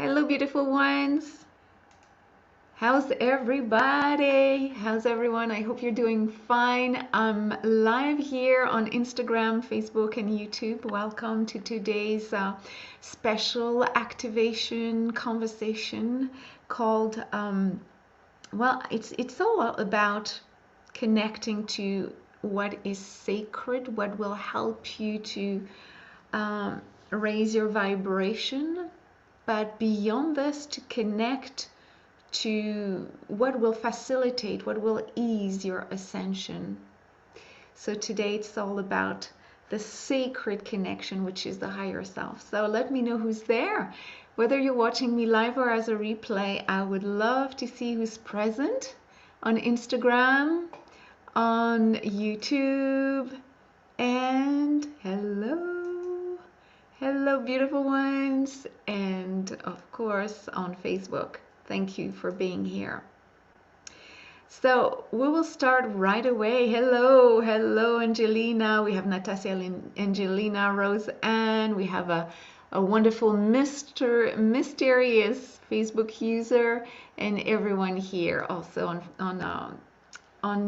Hello, beautiful ones. How's everybody? How's everyone? I hope you're doing fine. I'm live here on Instagram, Facebook, and YouTube. Welcome to today's special activation conversation called, well, it's all about connecting to what is sacred, what will help you to raise your vibration, but beyond this, to connect to what will facilitate, what will ease your ascension. So today it's all about the sacred connection, which is the higher self. So let me know who's there. Whether you're watching me live or as a replay, I would love to see who's present on Instagram, on YouTube, and hello beautiful ones, and of course on Facebook. Thank you for being here. So we will start right away. Hello Angelina. We have Natasha, Angelina, Rose Ann. We have a wonderful mysterious Facebook user, and everyone here also on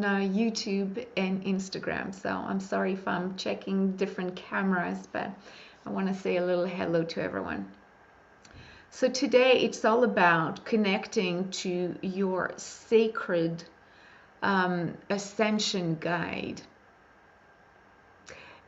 YouTube and Instagram. So I'm sorry if I'm checking different cameras, but I want to say a little hello to everyone. So today it's all about connecting to your sacred ascension guide.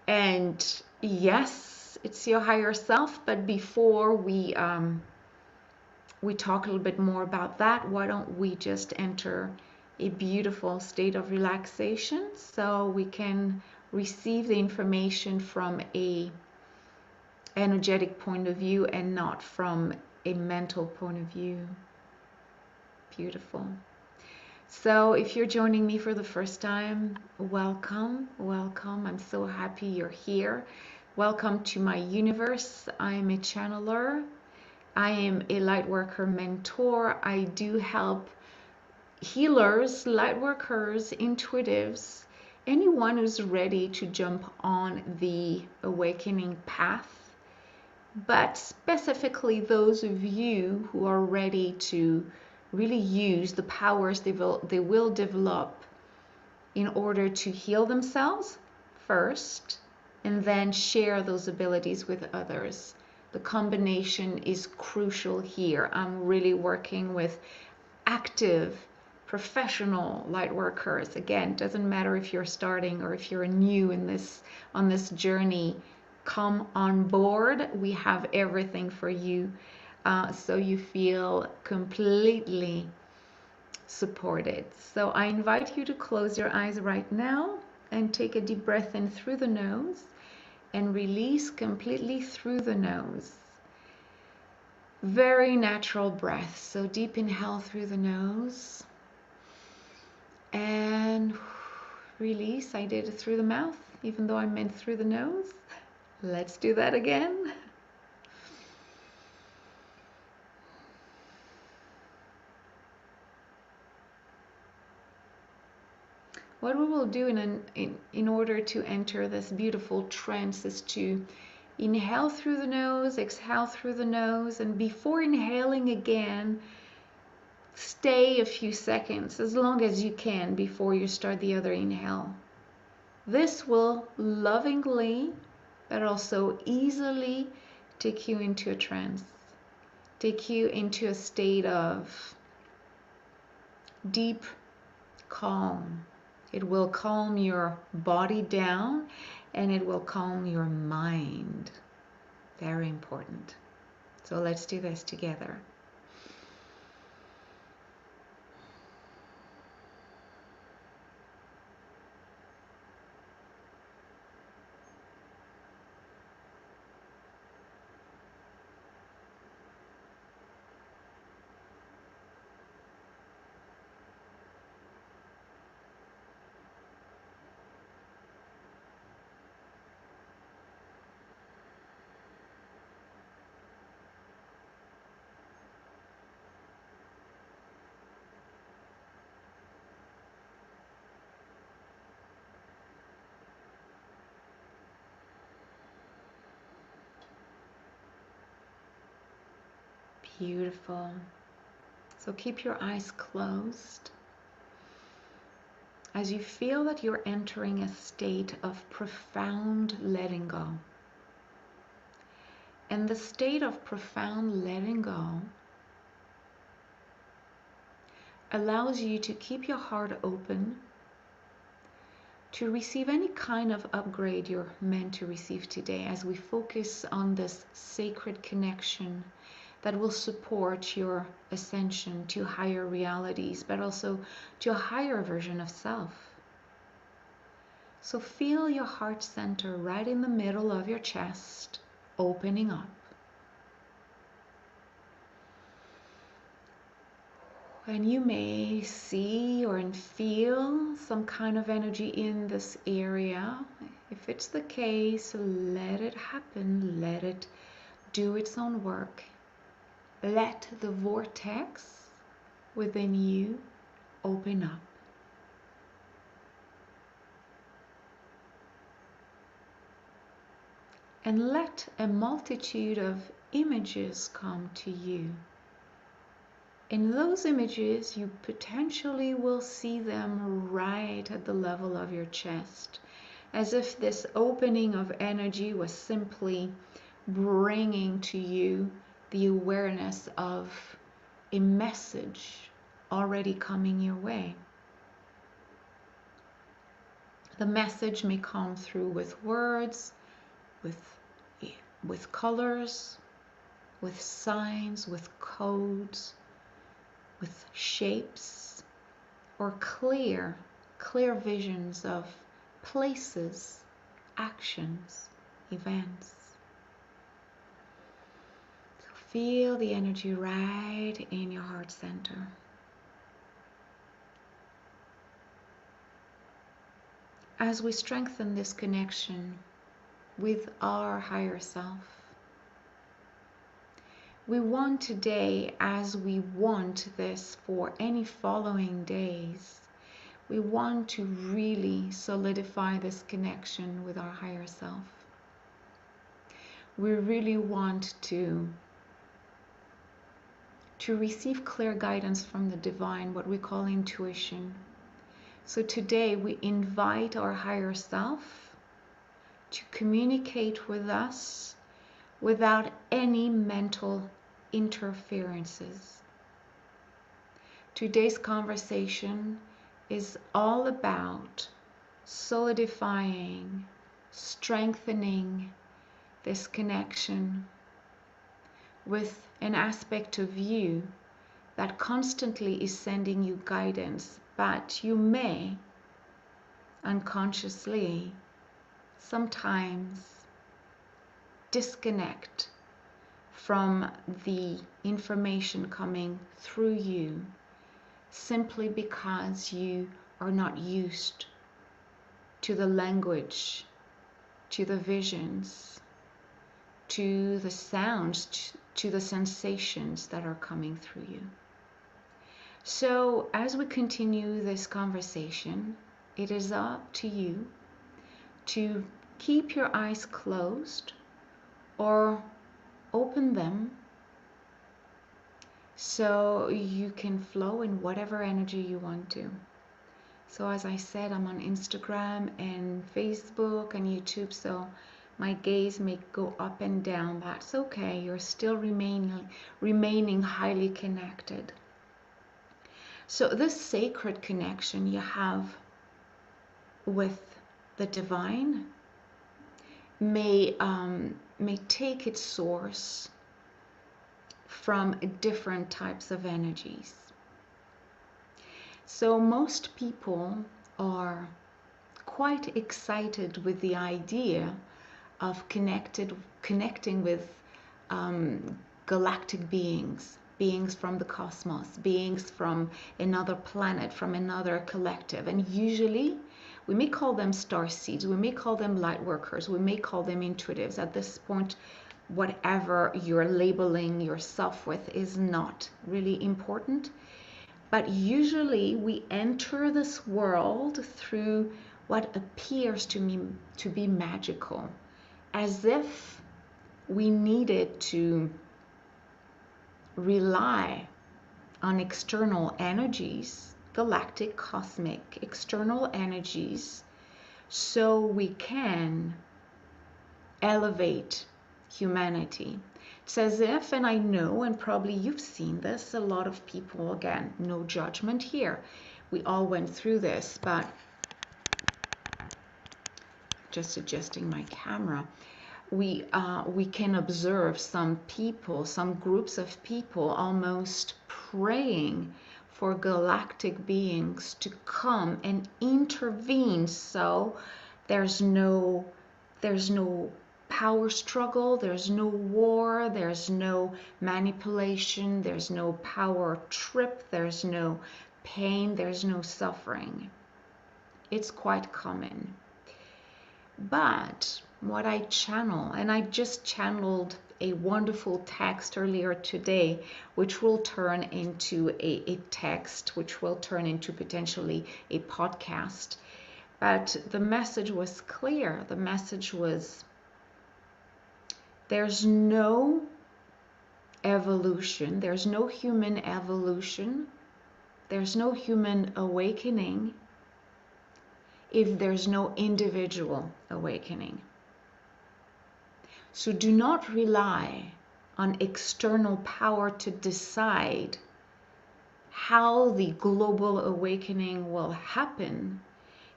And yes, it's your higher self, but before we talk a little bit more about that, why don't we just enter a beautiful state of relaxation so we can receive the information from a energetic point of view and not from a mental point of view. Beautiful. So if you're joining me for the first time, welcome. I'm so happy you're here. Welcome to my universe. I am a channeler. I am a lightworker mentor. I do help healers, lightworkers, intuitives, anyone who's ready to jump on the awakening path, but specifically those of you who are ready to really use the powers they will develop in order to heal themselves first and then share those abilities with others. The combination is crucial here. I'm really working with active professional light workers. Again, it doesn't matter if you're starting or if you're new in this on this journey. Come on board. We have everything for you, so you feel completely supported. So I invite you to close your eyes right now and take a deep breath in through the nose and release completely through the nose. Very natural breath. So deep inhale through the nose and release. I did it through the mouth, even though I meant through the nose. Let's do that again. What we will do in order to enter this beautiful trance is to inhale through the nose, exhale through the nose, and before inhaling again, stay a few seconds, as long as you can, before you start the other inhale. This will lovingly, but also easily take you into a trance, take you into a state of deep calm. It will calm your body down and it will calm your mind. Very important. So let's do this together. Beautiful. So keep your eyes closed as you feel that you're entering a state of profound letting go. And the state of profound letting go allows you to keep your heart open to receive any kind of upgrade you're meant to receive today, as we focus on this sacred connection that will support your ascension to higher realities, but also to a higher version of self. So feel your heart center right in the middle of your chest, opening up. And you may see or feel some kind of energy in this area. If it's the case, let it happen. Let it do its own work. Let the vortex within you open up. And let a multitude of images come to you. In those images, you potentially will see them right at the level of your chest, as if this opening of energy was simply bringing to you the awareness of a message already coming your way. The message may come through with words, with colors, with signs, with codes, with shapes, or clear visions of places, actions, events. So feel the energy right in your heart center. As we strengthen this connection with our higher self, we want today, as we want this for any following days, we want to really solidify this connection with our higher self. We really want to receive clear guidance from the divine, what we call intuition. So today we invite our higher self to communicate with us without any mental interferences. Today's conversation is all about solidifying, strengthening this connection with an aspect of you that constantly is sending you guidance, but you may unconsciously sometimes disconnect from the information coming through you simply because you are not used to the language, to the visions, to the sounds, to the sensations that are coming through you. So as we continue this conversation, it is up to you to keep your eyes closed or open them so you can flow in whatever energy you want to. So as I said, I'm on Instagram and Facebook and YouTube, so my gaze may go up and down. That's okay. You're still remaining highly connected. So this sacred connection you have with the divine may take its source from different types of energies. So most people are quite excited with the idea of connecting with galactic beings from the cosmos, beings from another planet, from another collective. And usually we may call them star seeds, we may call them light workers, we may call them intuitives. At this point, whatever you're labeling yourself with is not really important. But usually we enter this world through what appears to me to be magical, as if we needed to rely on external energies, galactic, cosmic, external energies, so we can elevate humanity. It's as if, and I know, and probably you've seen this, a lot of people, again, no judgment here. We all went through this, but just adjusting my camera. We can observe some people, some groups of people almost praying for galactic beings to come and intervene, so there's no power struggle, there's no war, there's no manipulation, there's no power trip, there's no pain, there's no suffering. It's quite common. But what I channel, and I just channeled a wonderful text earlier today, which will turn into a text, which will turn into potentially a podcast. But the message was clear. The message was, there's no evolution, there's no human evolution, there's no human awakening if there's no individual awakening. So do not rely on external power to decide how the global awakening will happen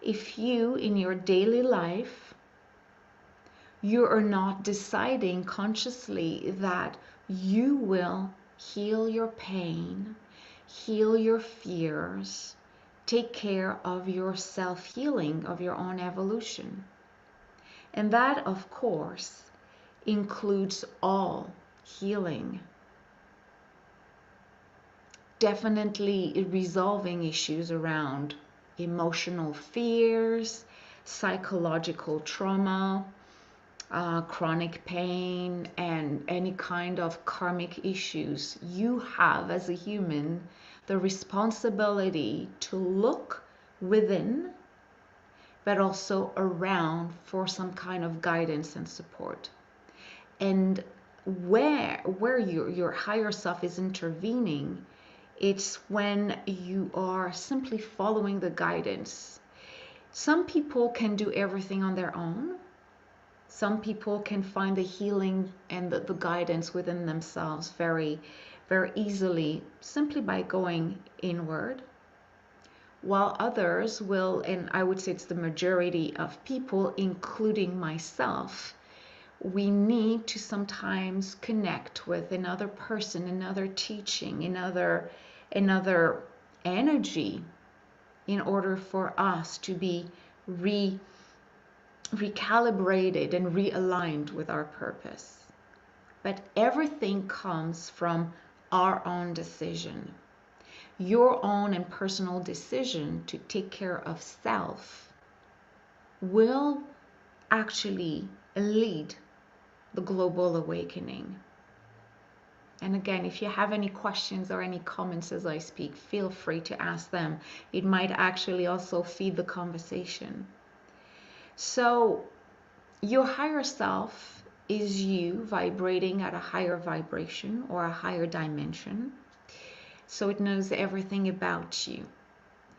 if you, in your daily life, you are not deciding consciously that you will heal your pain, heal your fears, take care of your self-healing, of your own evolution. And that, of course, includes all healing. Definitely resolving issues around emotional fears, psychological trauma, chronic pain, and any kind of karmic issues. You have, as a human, the responsibility to look within, but also around for some kind of guidance and support. And where your higher self is intervening, it's when you are simply following the guidance. Some people can do everything on their own. Some people can find the healing and the guidance within themselves very, very easily, simply by going inward. While others will, and I would say it's the majority of people, including myself, we need to sometimes connect with another person, another teaching, another energy, in order for us to be recalibrated and realigned with our purpose. But everything comes from our own decision. Your own and personal decision to take care of self will actually lead the global awakening. And again, if you have any questions or any comments as I speak, feel free to ask them. It might actually also feed the conversation. So your higher self is you vibrating at a higher vibration or a higher dimension. So it knows everything about you.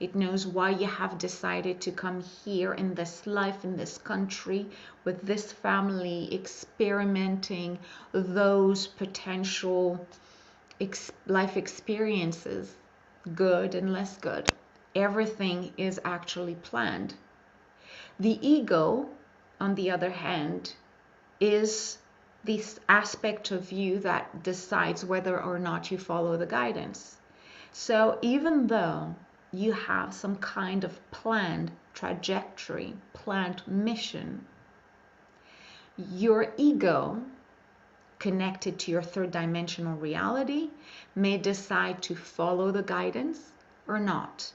It knows why you have decided to come here in this life, in this country, with this family, experimenting those potential life experiences, good and less good. Everything is actually planned. The ego, on the other hand, is this aspect of you that decides whether or not you follow the guidance. So even though you have some kind of planned trajectory, planned mission, your ego, connected to your third dimensional reality, may decide to follow the guidance or not.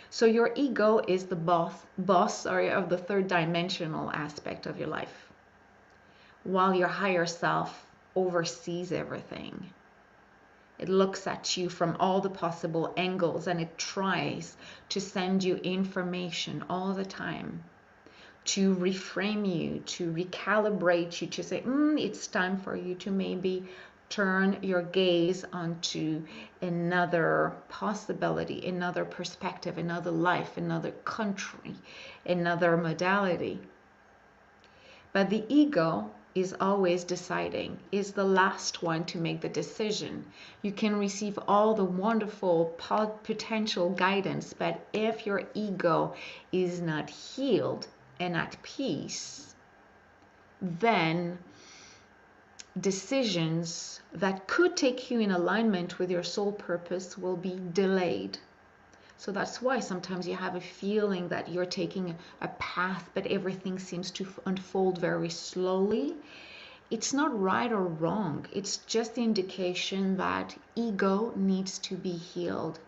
So your ego is the boss of the third dimensional aspect of your life, while your higher self oversees everything. It looks at you from all the possible angles, and it tries to send you information all the time to reframe you, to recalibrate you, to say, it's time for you to maybe turn your gaze onto another possibility, another perspective, another life, another country, another modality. But the ego is always deciding, is the last one to make the decision. You can receive all the wonderful potential guidance, but if your ego is not healed and at peace, then decisions that could take you in alignment with your soul purpose will be delayed. So that's why sometimes you have a feeling that you're taking a path, but everything seems to unfold very slowly. It's not right or wrong. It's just the indication that ego needs to be healed.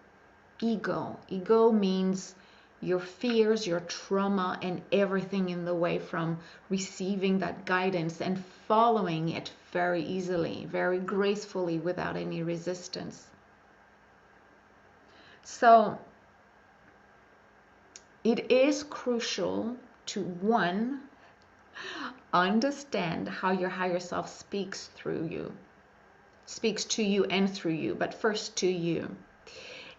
Ego means your fears, your trauma, and everything in the way from receiving that guidance and following it very easily, very gracefully, without any resistance. So it is crucial to, one, understand how your higher self speaks to you and through you, but first to you.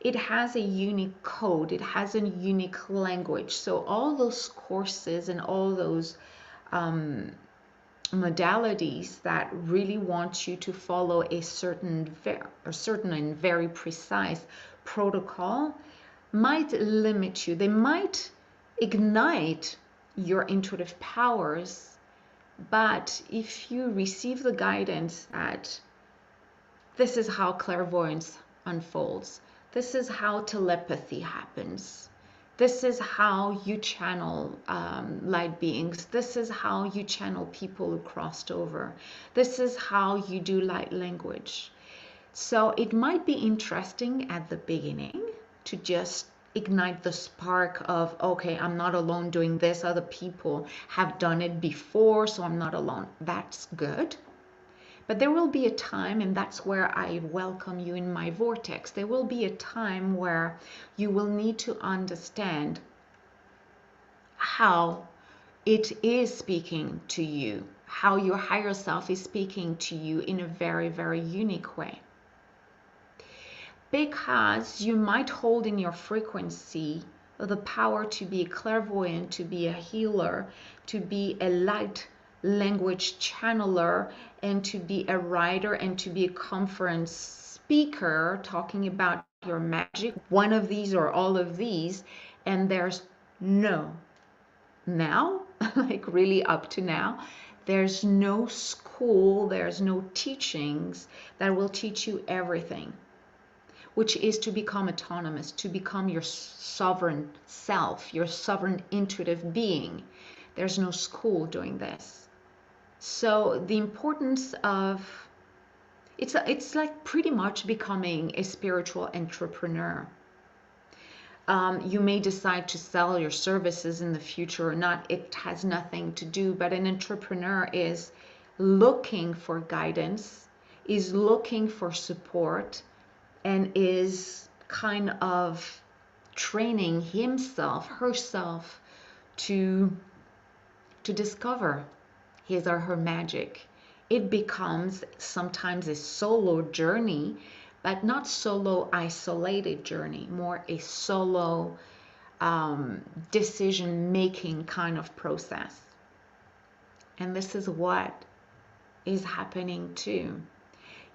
It has a unique code, it has a unique language. So all those courses and all those modalities that really want you to follow a certain and very precise protocol might limit you. They might ignite your intuitive powers, but if you receive the guidance that this is how clairvoyance unfolds, this is how telepathy happens, this is how you channel light beings, this is how you channel people who crossed over, this is how you do light language. So it might be interesting at the beginning to just ignite the spark of, okay, I'm not alone doing this, other people have done it before, so I'm not alone. That's good. But there will be a time, and that's where I welcome you in my vortex, there will be a time where you will need to understand how it is speaking to you, how your higher self is speaking to you in a very, very unique way. Because you might hold in your frequency the power to be a clairvoyant, to be a healer, to be a light language channeler, and to be a writer, and to be a conference speaker talking about your magic, one of these or all of these, and there's no, now, like really up to now, there's no school, there's no teachings that will teach you everything, which is to become autonomous, to become your sovereign self, your sovereign intuitive being. There's no school doing this. So the importance of, it's like pretty much becoming a spiritual entrepreneur. You may decide to sell your services in the future or not. It has nothing to do, but an entrepreneur is looking for guidance, is looking for support, and is kind of training himself, herself to discover his or her magic. It becomes sometimes a solo journey, but not solo isolated journey, more a solo decision-making kind of process. And this is what is happening too.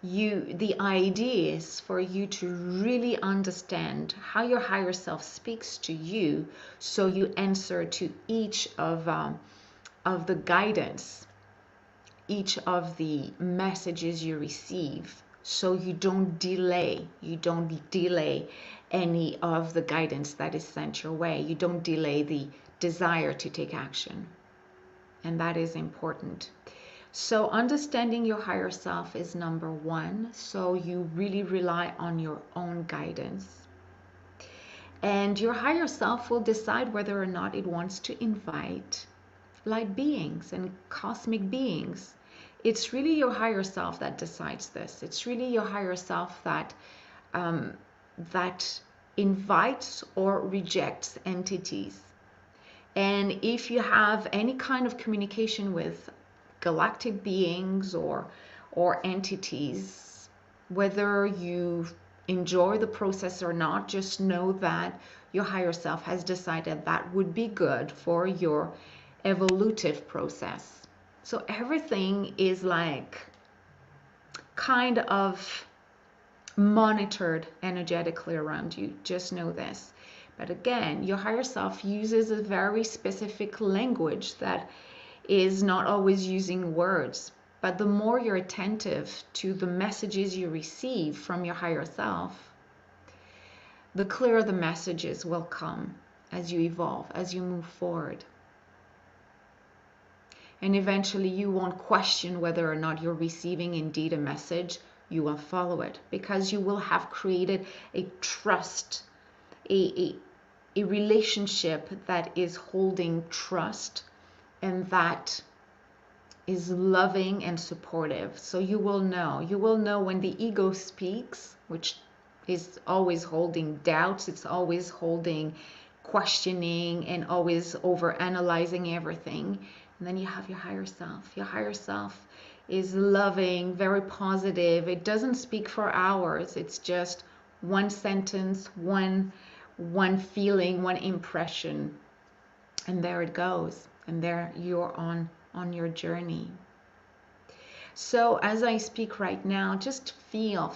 The idea is for you to really understand how your higher self speaks to you, so you answer to each of the guidance, each of the messages you receive, so you don't delay any of the guidance that is sent your way. You don't delay the desire to take action, and that is important. So understanding your higher self is number one, so you really rely on your own guidance. And your higher self will decide whether or not it wants to invite light beings and cosmic beings. It's really your higher self that decides this. It's really your higher self that that invites or rejects entities. And if you have any kind of communication with galactic beings or or entities. Whether you enjoy the process or not, just know that your higher self has decided that would be good for your evolutive process. So everything is like kind of monitored energetically around you. Just know this. But again, your higher self uses a very specific language that is not always using words. But the more you're attentive to the messages you receive from your higher self, the clearer the messages will come as you evolve, as you move forward. And eventually you won't question whether or not you're receiving indeed a message. You will follow it because you will have created a trust, a relationship that is holding trust and that is loving and supportive. So you will know when the ego speaks, which is always holding doubts, it's always holding questioning and always over analyzing everything. And then you have your higher self. Your higher self is loving, very positive. It doesn't speak for hours. It's just one sentence, one feeling, one impression, and there it goes. And there you're on your journey. So as I speak right now, just feel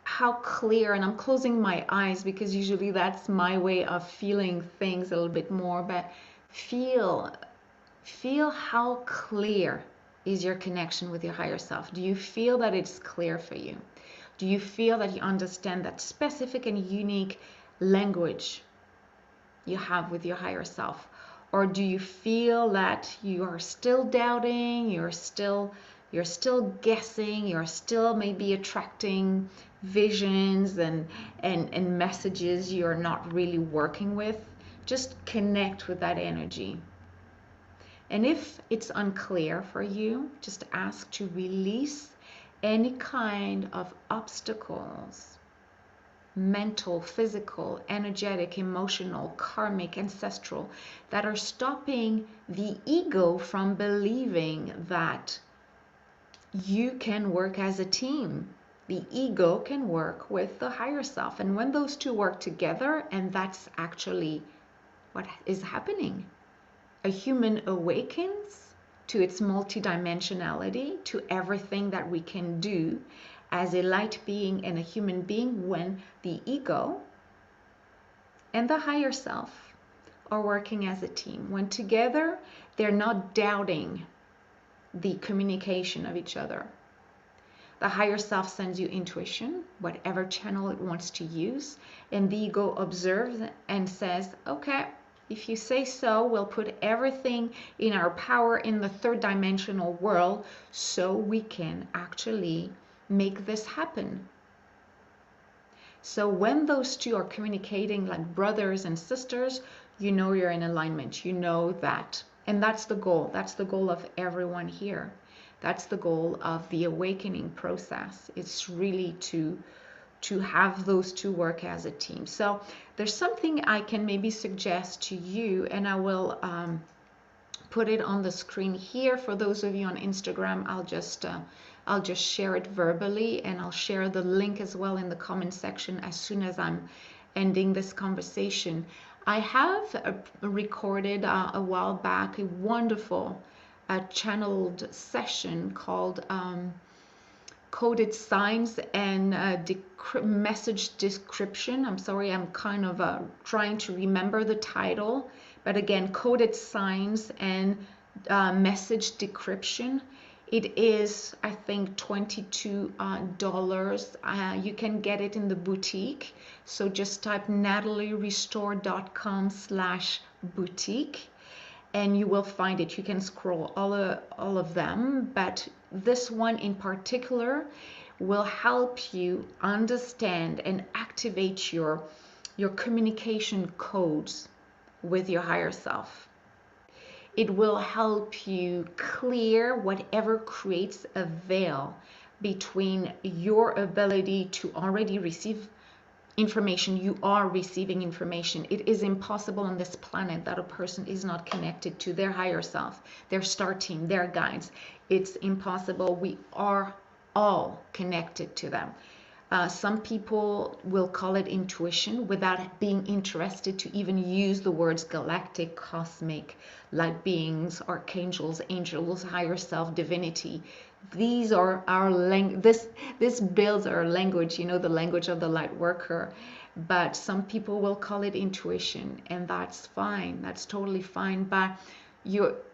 how clear, and I'm closing my eyes because usually that's my way of feeling things a little bit more, but feel how clear is your connection with your higher self. Do you feel that it's clear for you? Do you feel that you understand that specific and unique language you have with your higher self? Or do you feel that you are still doubting, you're still guessing, you're still maybe attracting visions and messages you're not really working with? Just connect with that energy. And if it's unclear for you, just ask to release any kind of obstacles, mental, physical, energetic, emotional, karmic, ancestral, that are stopping the ego from believing that you can work as a team. The ego can work with the higher self. And when those two work together, and that's actually what is happening, a human awakens to its multidimensionality, to everything that we can do as a light being and a human being when the ego and the higher self are working as a team. When together, they're not doubting the communication of each other. The higher self sends you intuition, whatever channel it wants to use, and the ego observes and says, okay, if you say so, we'll put everything in our power in the third dimensional world so we can actually make this happen. So when those two are communicating like brothers and sisters, you know you're in alignment. You know that. And that's the goal. That's the goal of everyone here. That's the goal of the awakening process. It's really to have those two work as a team. So there's something I can maybe suggest to you, and I will put it on the screen here. For those of you on Instagram, I'll just share it verbally, and I'll share the link as well in the comment section as soon as I'm ending this conversation. I have recorded a while back a wonderful channeled session called Coded Signs and Message Description. I'm sorry, I'm kind of trying to remember the title, but again, Coded Signs and Message Decryption. It is, I think, $22. You can get it in the boutique. So just type natalierestore.com/boutique and you will find it. You can scroll all of them, but this one in particular will help you understand and activate your communication codes with your higher self. It will help you clear whatever creates a veil between your ability to already receive information. You are receiving information. It is impossible on this planet that a person is not connected to their higher self, their star team, their guides. It's impossible. We are all connected to them. Some people will call it intuition without being interested to even use the words galactic, cosmic, light beings, archangels, angels, higher self, divinity. These are our language. This builds our language, you know, the language of the light worker. But some people will call it intuition, and that's fine. That's totally fine. But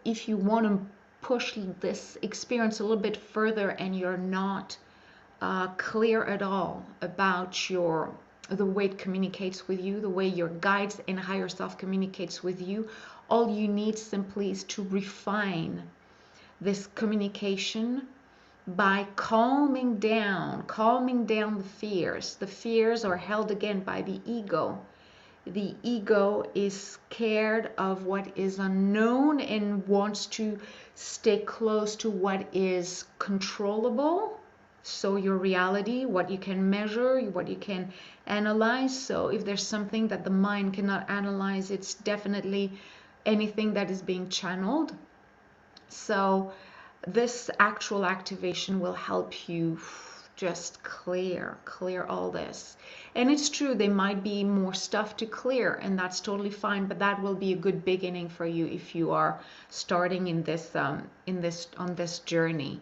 if you want to push this experience a little bit further and you're not clear at all about the way it communicates with you, the way your guides and higher self communicates with you, all you need simply is to refine this communication by calming down the fears. The fears are held again by the ego. The ego is scared of what is unknown and wants to stay close to what is controllable. So your reality, what you can measure, what you can analyze. So if there's something that the mind cannot analyze, it's definitely anything that is being channeled. So this actual activation will help you just clear all this. And it's true, there might be more stuff to clear, and that's totally fine, but that will be a good beginning for you if you are starting in this on this journey.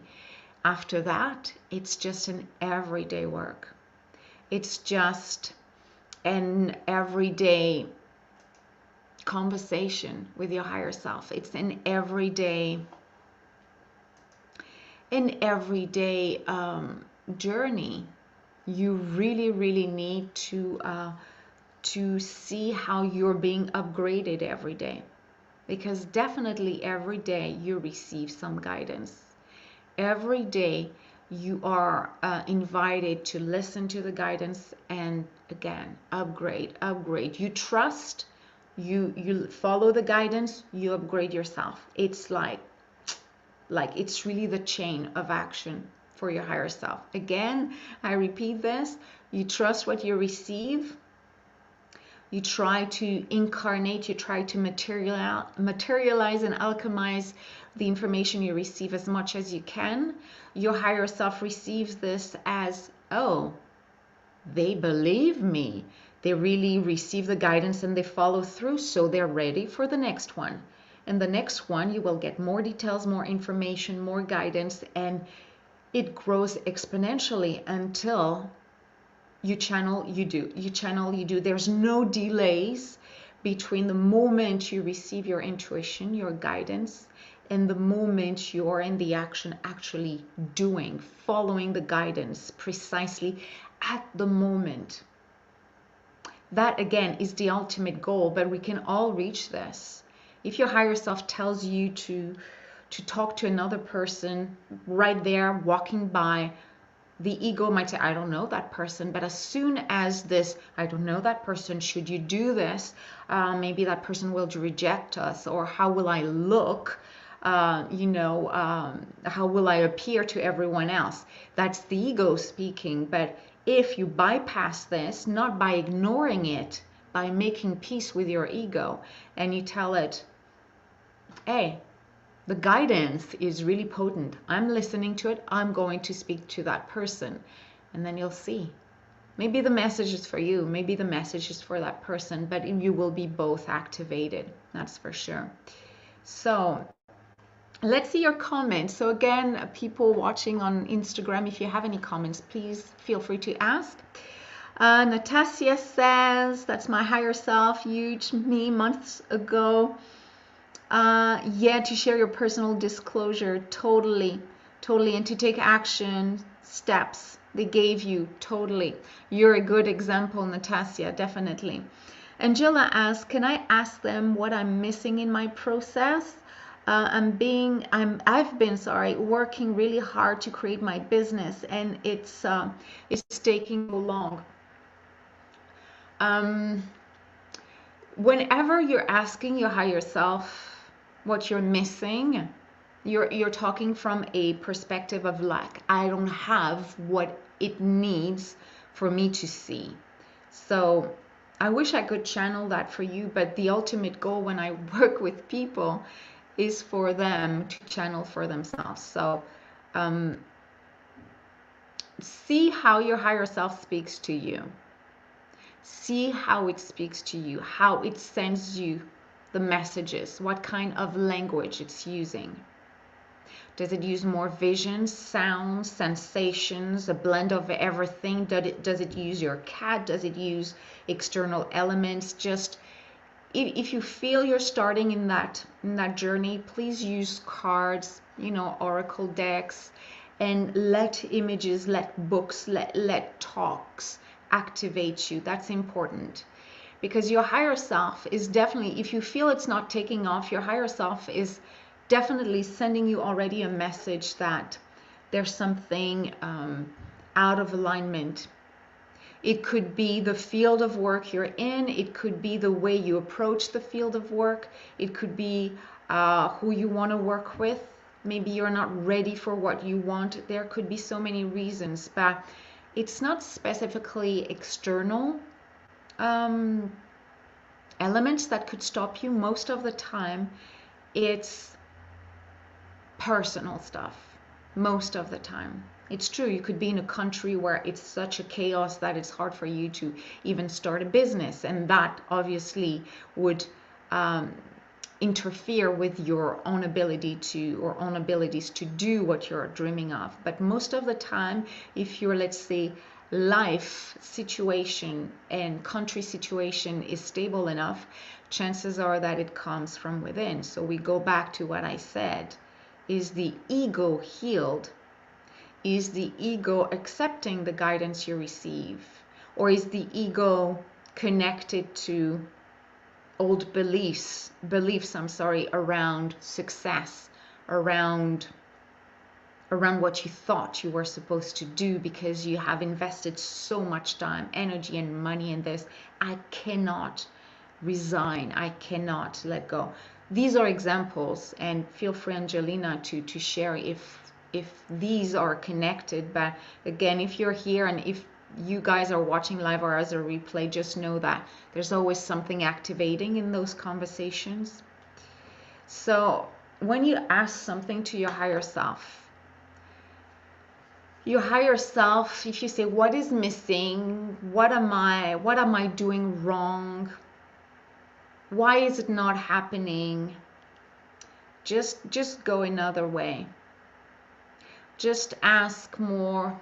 After that, it's just an everyday work. It's just an everyday conversation with your higher self. It's an everyday journey. You really need to see how you're being upgraded every day, because definitely every day you receive some guidance. Every day you are invited to listen to the guidance and again upgrade. You trust, you follow the guidance, you upgrade yourself. It's like it's really the chain of action for your higher self. Again, I repeat this: you trust what you receive, you try to incarnate, you try to materialize and alchemize the information you receive as much as you can. Your higher self receives this as, oh, they believe me. They really receive the guidance and they follow through, so they're ready for the next one. And the next one, you will get more details, more information, more guidance, and it grows exponentially until you channel, you do. You channel, you do. There's no delays between the moment you receive your intuition, your guidance, and the moment you're in the action, actually doing, following the guidance precisely at the moment. That again is the ultimate goal, but we can all reach this. If your higher self tells you to talk to another person right there walking by, the ego might say, I don't know that person. But as soon as this, I don't know that person, should you do this? Maybe that person will reject us, or how will I look? How will I appear to everyone else? That's the ego speaking. But if you bypass this, not by ignoring it, by making peace with your ego, and you tell it, hey, the guidance is really potent. I'm listening to it. I'm going to speak to that person. And then you'll see. Maybe the message is for you. Maybe the message is for that person. But you will be both activated. That's for sure. So let's see your comments. So again, people watching on Instagram, if you have any comments, please feel free to ask. Natasha says, that's my higher self, huge me months ago. Yeah, to share your personal disclosure, totally, and to take action steps they gave you, totally. You're a good example, Natasha, definitely. Angela asks, can I ask them what I'm missing in my process? I've been working really hard to create my business, and it's taking so long. Whenever you're asking your higher self what you're missing, you're talking from a perspective of lack. I don't have what it needs for me to see. So I wish I could channel that for you, but the ultimate goal when I work with people is for them to channel for themselves. So see how your higher self speaks to you. See how it speaks to you, how it sends you the messages, what kind of language it's using. Does it use more visions, sounds, sensations, a blend of everything? Does it use your cat? Does it use external elements? Just if you feel you're starting in that journey, please use cards, oracle decks, and let images, let books, let talks activate you. That's important, because your higher self is definitely, if you feel it's not taking off, your higher self is definitely sending you already a message that there's something out of alignment. It could be the field of work you're in. It could be the way you approach the field of work. It could be who you want to work with. Maybe you're not ready for what you want. There could be so many reasons, but it's not specifically external elements that could stop you. Most of the time, it's personal stuff. Most of the time. It's true, you could be in a country where it's such a chaos that it's hard for you to even start a business, and that obviously would interfere with your own ability to, or own abilities to do what you're dreaming of. But most of the time, if your, let's say, life situation and country situation is stable enough, chances are that it comes from within. So we go back to what I said. Is the ego healed? Is the ego accepting the guidance you receive? Or is the ego connected to old beliefs around success, around what you thought you were supposed to do because you have invested so much time, energy, and money in this? I cannot resign. I cannot let go. These are examples, and feel free, Angelina, to share if these are connected. But again, if you're here and if you guys are watching live or as a replay, just know that there's always something activating in those conversations. So when you ask something to your higher self, if you say, what is missing? What am I doing wrong? Why is it not happening? Just go another way. Just ask more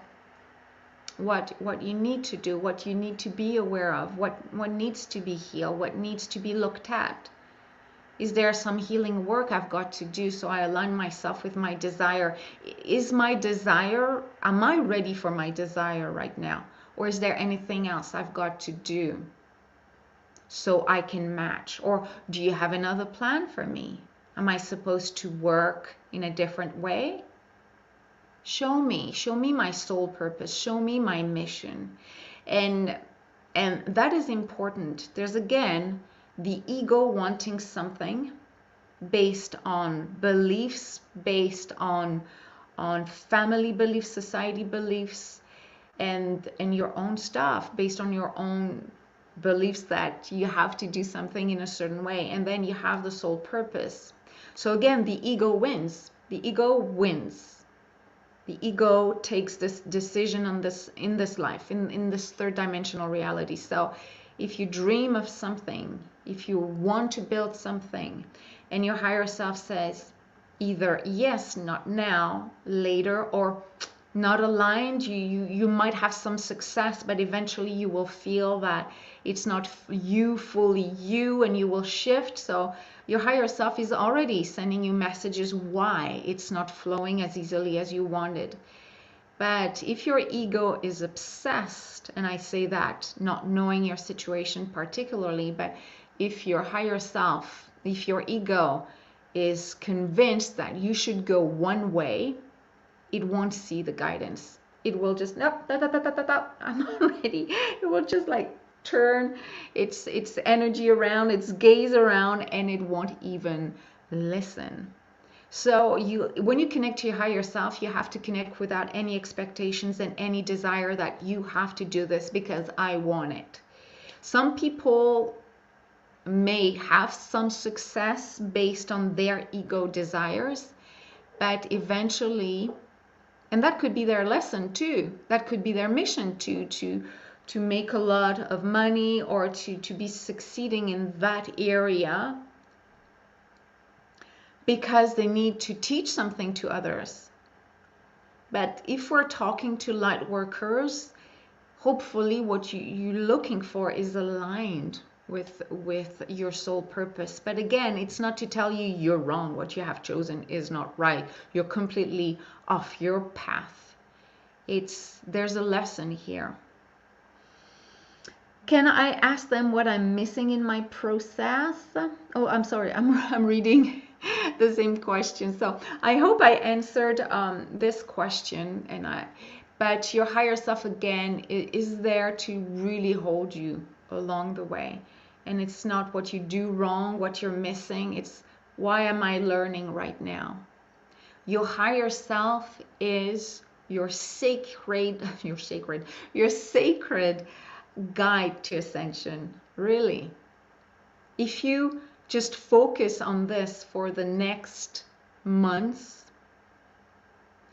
what you need to do, what you need to be aware of, what needs to be healed, what needs to be looked at. Is there some healing work I've got to do so I align myself with my desire? Is my desire, am I ready for my desire right now? Or is there anything else I've got to do so I can match? Or do you have another plan for me? Am I supposed to work in a different way? Show me my soul purpose, show me my mission. And that is important. There's again the ego wanting something based on beliefs, based on family beliefs, society beliefs, and your own stuff, based on your own beliefs that you have to do something in a certain way. And then you have the soul purpose. So again, the ego wins. The ego wins. The ego takes this decision on this, in this life, in this third dimensional reality. So if you dream of something, if you want to build something, and your higher self says either yes, not now, later, or not aligned, you might have some success, but eventually you will feel that it's not you, fully you, and you will shift. So your higher self is already sending you messages why it's not flowing as easily as you wanted. But if your ego is obsessed, and I say that not knowing your situation particularly, but if your higher self, if your ego is convinced that you should go one way, it won't see the guidance. It will just, nope, I'm not ready. It will just like turn its energy around, its gaze around, and it won't even listen. So when you connect to your higher self, you have to connect without any expectations and any desire that you have to do this because I want it. Some people may have some success based on their ego desires, but eventually, and that could be their lesson too, that could be their mission to make a lot of money or to be succeeding in that area, because they need to teach something to others. But if we're talking to light workers, hopefully what you're looking for is aligned with your soul purpose. But again, it's not to tell you you're wrong, what you have chosen is not right, you're completely off your path. There's a lesson here. Can I ask them what I'm missing in my process? Oh, I'm sorry, I'm reading the same question. So I hope I answered this question, but your higher self again is there to really hold you along the way. And it's not what you do wrong, what you're missing. It's why am I learning right now? Your higher self is your sacred guide to ascension, really. If you just focus on this for the next months,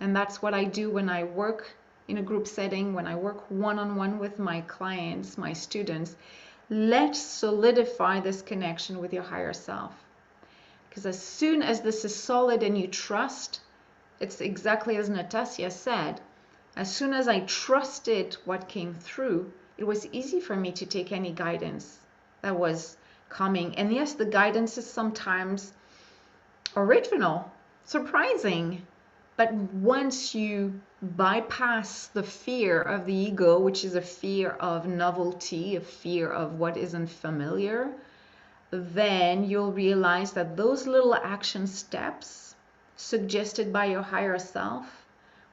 and that's what I do when I work in a group setting, when I work one-on-one with my clients, my students, let's solidify this connection with your higher self. Because as soon as this is solid and you trust, it's exactly as Natasha said, as soon as I trusted what came through, it was easy for me to take any guidance that was coming. And yes, the guidance is sometimes original, surprising. But once you bypass the fear of the ego, which is a fear of novelty, a fear of what isn't familiar, then you'll realize that those little action steps suggested by your higher self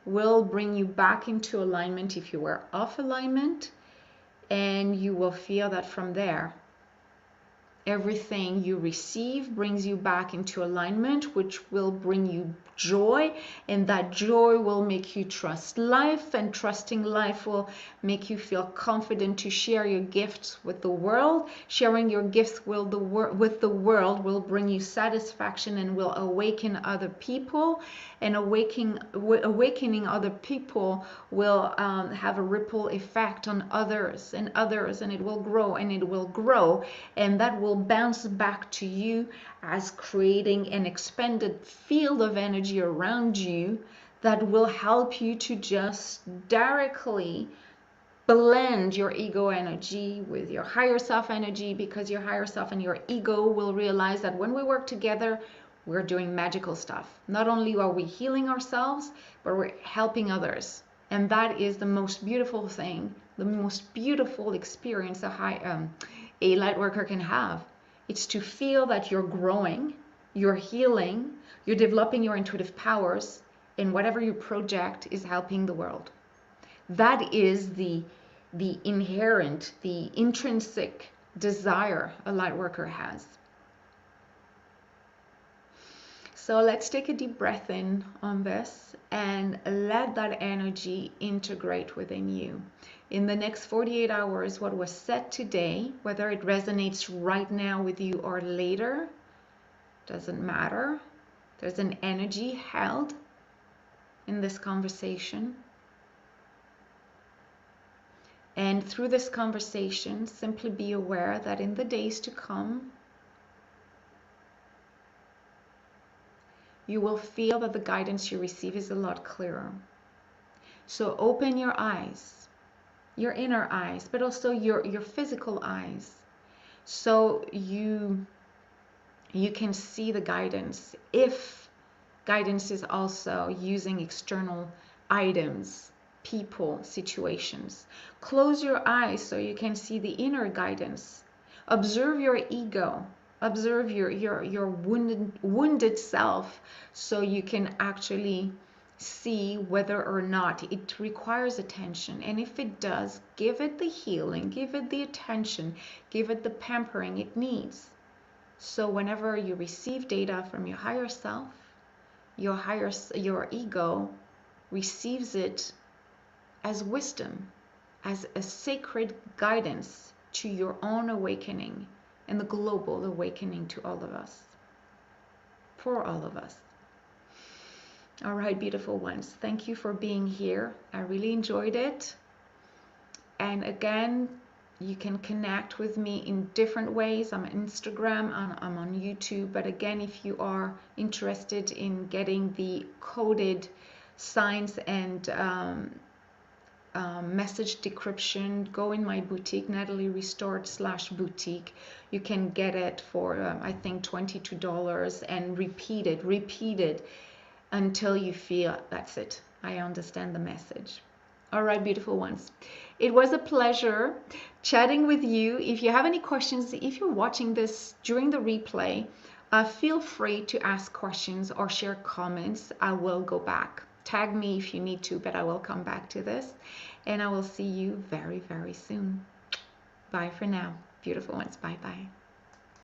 will bring you back into alignment if you were off alignment, and you will feel that from there everything you receive brings you back into alignment, which will bring you joy, and that joy will make you trust life, and trusting life will make you feel confident to share your gifts with the world. Sharing your gifts with the world will bring you satisfaction and will awaken other people, and awakening other people will have a ripple effect on others, and it will grow and it will grow, and that will bounce back to you as creating an expanded field of energy around you that will help you to just directly blend your ego energy with your higher self energy, because your higher self and your ego will realize that when we work together, we're doing magical stuff. Not only are we healing ourselves, but we're helping others. And that is the most beautiful thing, the most beautiful experience a light worker can have. It's to feel that you're growing, you're healing, you're developing your intuitive powers, and whatever you project is helping the world. That is the inherent, the intrinsic desire a light worker has. So let's take a deep breath in on this and let that energy integrate within you. In the next 48 hours, what was said today, whether it resonates right now with you or later, doesn't matter. There's an energy held in this conversation. And through this conversation, simply be aware that in the days to come, you will feel that the guidance you receive is a lot clearer. So open your eyes, your inner eyes, but also your physical eyes, so you can see the guidance. If guidance is also using external items, people, situations, close your eyes so you can see the inner guidance. Observe your ego. Observe your wounded self, so you can actually see whether or not it requires attention. And if it does, give it the healing, give it the attention, give it the pampering it needs. So whenever you receive data from your higher self, your ego receives it as wisdom, as a sacred guidance to your own awakening and the global awakening to all of us, for all of us. All right, beautiful ones. Thank you for being here. I really enjoyed it. And again, you can connect with me in different ways. I'm on Instagram, I'm on YouTube. But again, if you are interested in getting the coded signs and message decryption, go in my boutique, Natalie Restored /boutique. You can get it for I think $22 and repeat it until you feel that's it. I understand the message. All right, beautiful ones. It was a pleasure chatting with you. If you have any questions, if you're watching this during the replay, feel free to ask questions or share comments. I will go back. Tag me if you need to, but I will come back to this. And I will see you very, very soon. Bye for now. Beautiful ones. Bye-bye.